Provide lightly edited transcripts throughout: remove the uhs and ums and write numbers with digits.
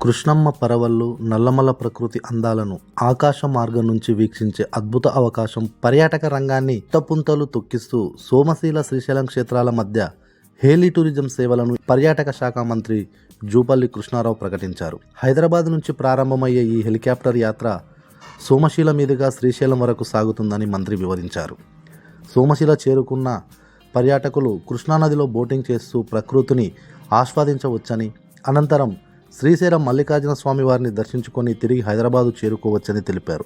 కృష్ణమ్మ పరవళ్ళు నల్లమల ప్రకృతి అందాలను ఆకాశ మార్గం నుంచి వీక్షించే అద్భుత అవకాశం పర్యాటక రంగాన్ని పుంతలు తొక్కిస్తూ సోమశీల శ్రీశైలం క్షేత్రాల మధ్య హేలీ టూరిజం సేవలను పర్యాటక శాఖ మంత్రి జూపల్లి కృష్ణారావు ప్రకటించారు. హైదరాబాద్ నుంచి ప్రారంభమయ్యే ఈ హెలికాప్టర్ యాత్ర సోమశీల మీదుగా శ్రీశైలం వరకు సాగుతుందని మంత్రి వివరించారు. సోమశీల చేరుకున్న పర్యాటకులు కృష్ణానదిలో బోటింగ్ చేస్తూ ప్రకృతిని ఆస్వాదించవచ్చని, అనంతరం శ్రీశైలం మల్లికార్జున స్వామి వారిని దర్శించుకొని తిరిగి హైదరాబాదు చేరుకోవచ్చని తెలిపారు.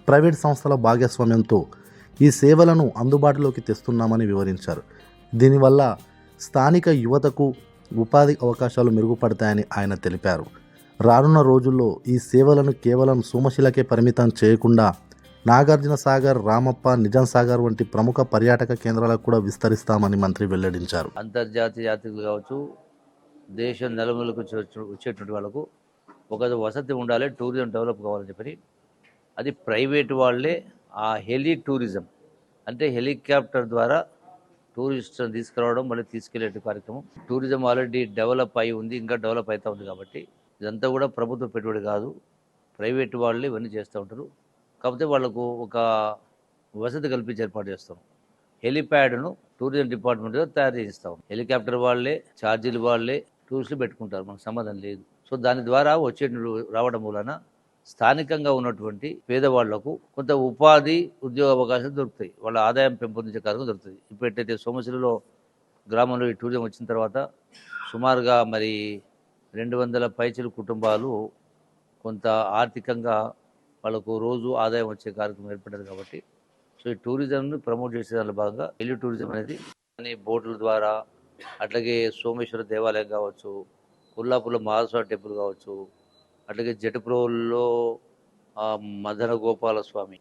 ప్రైవేట్ సంస్థల భాగస్వామ్యంతో ఈ సేవలను అందుబాటులోకి తెస్తున్నామని వివరించారు. దీనివల్ల స్థానిక యువతకు ఉపాధి అవకాశాలు మెరుగుపడతాయని ఆయన తెలిపారు. రానున్న రోజుల్లో ఈ సేవలను కేవలం సోమశిలకే పరిమితం చేయకుండా నాగార్జున సాగర్, రామప్ప, నిజాం సాగర్ వంటి ప్రముఖ పర్యాటక కేంద్రాలకు కూడా విస్తరిస్తామని మంత్రి వెల్లడించారు. అంతర్జాతీయ యాత్రికులు కావచ్చు, దేశం నలుమూలకు వచ్చేటువంటి వాళ్ళకు ఒక వసతి ఉండాలి, టూరిజం డెవలప్ కావాలని చెప్పని అది ప్రైవేట్ వాళ్ళే ఆ హెలీ టూరిజం అంటే హెలికాప్టర్ ద్వారా టూరిస్ట్ని తీసుకురావడం, మళ్ళీ తీసుకెళ్లే కార్యక్రమం. టూరిజం ఆల్రెడీ డెవలప్ అయి ఉంది, ఇంకా డెవలప్ అవుతూ ఉంది. కాబట్టి ఇదంతా కూడా ప్రభుత్వ పెట్టుబడి కాదు, ప్రైవేట్ వాళ్ళే ఇవన్నీ చేస్తూ ఉంటారు. కాకపోతే వాళ్ళకు ఒక వసతి కల్పించి ఏర్పాటు చేస్తాం. హెలిప్యాడ్ను టూరిజం డిపార్ట్మెంట్ తయారు చేయిస్తాం. హెలికాప్టర్ వాళ్ళే, ఛార్జీలు వాళ్ళే, టూరిస్టులు పెట్టుకుంటారు, మనకు సంబంధం లేదు. సో దాని ద్వారా రావడం వలన స్థానికంగా ఉన్నటువంటి పేదవాళ్లకు కొంత ఉపాధి, ఉద్యోగ అవకాశాలు దొరుకుతాయి, వాళ్ళ ఆదాయం పెంపొందించే కార్యక్రమం దొరుకుతుంది. ఇప్పుడు ఎట్టయితే సోమశిలలో గ్రామంలో ఈ టూరిజం వచ్చిన తర్వాత సుమారుగా మరి 200 పైచలు కుటుంబాలు కొంత ఆర్థికంగా వాళ్ళకు రోజు ఆదాయం వచ్చే కార్యక్రమం ఏర్పడ్డది. కాబట్టి సో ఈ టూరిజంను ప్రమోట్ చేసే దానిలో భాగంగా హెలి టూరిజం అనేది బోట్ల ద్వారా, అట్లాగే సోమేశ్వర దేవాలయం కావచ్చు, కొల్లాపూర్లో మహాస్వామి టెంపుల్ కావచ్చు, అట్లాగే జటప్రోల్లో మదన గోపాల స్వామి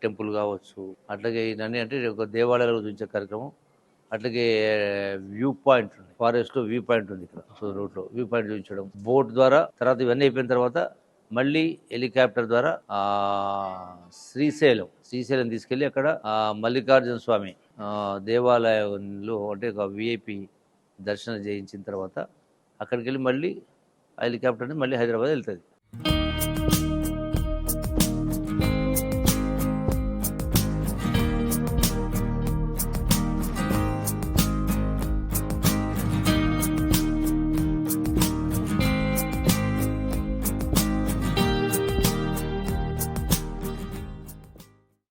టెంపుల్ కావచ్చు, అట్లాగే ఇవన్నీ అంటే ఒక దేవాలయాలు చూపించే కార్యక్రమం. అట్లాగే వ్యూ పాయింట్ ఉంది, ఫారెస్ట్లో వ్యూ పాయింట్ ఉంది ఇక్కడ. సో రోడ్లో వ్యూ పాయింట్ చూపించడం, బోట్ ద్వారా. తర్వాత ఇవన్నీ అయిపోయిన తర్వాత మళ్ళీ హెలికాప్టర్ ద్వారా శ్రీశైలం తీసుకెళ్ళి అక్కడ మల్లికార్జున స్వామి దేవాలయంలో అంటే ఒక విఐపి దర్శనం చేయించిన తర్వాత అక్కడికి వెళ్ళి మళ్ళీ హెలికాప్టర్ని మళ్ళీ హైదరాబాద్ వెళ్తుంది.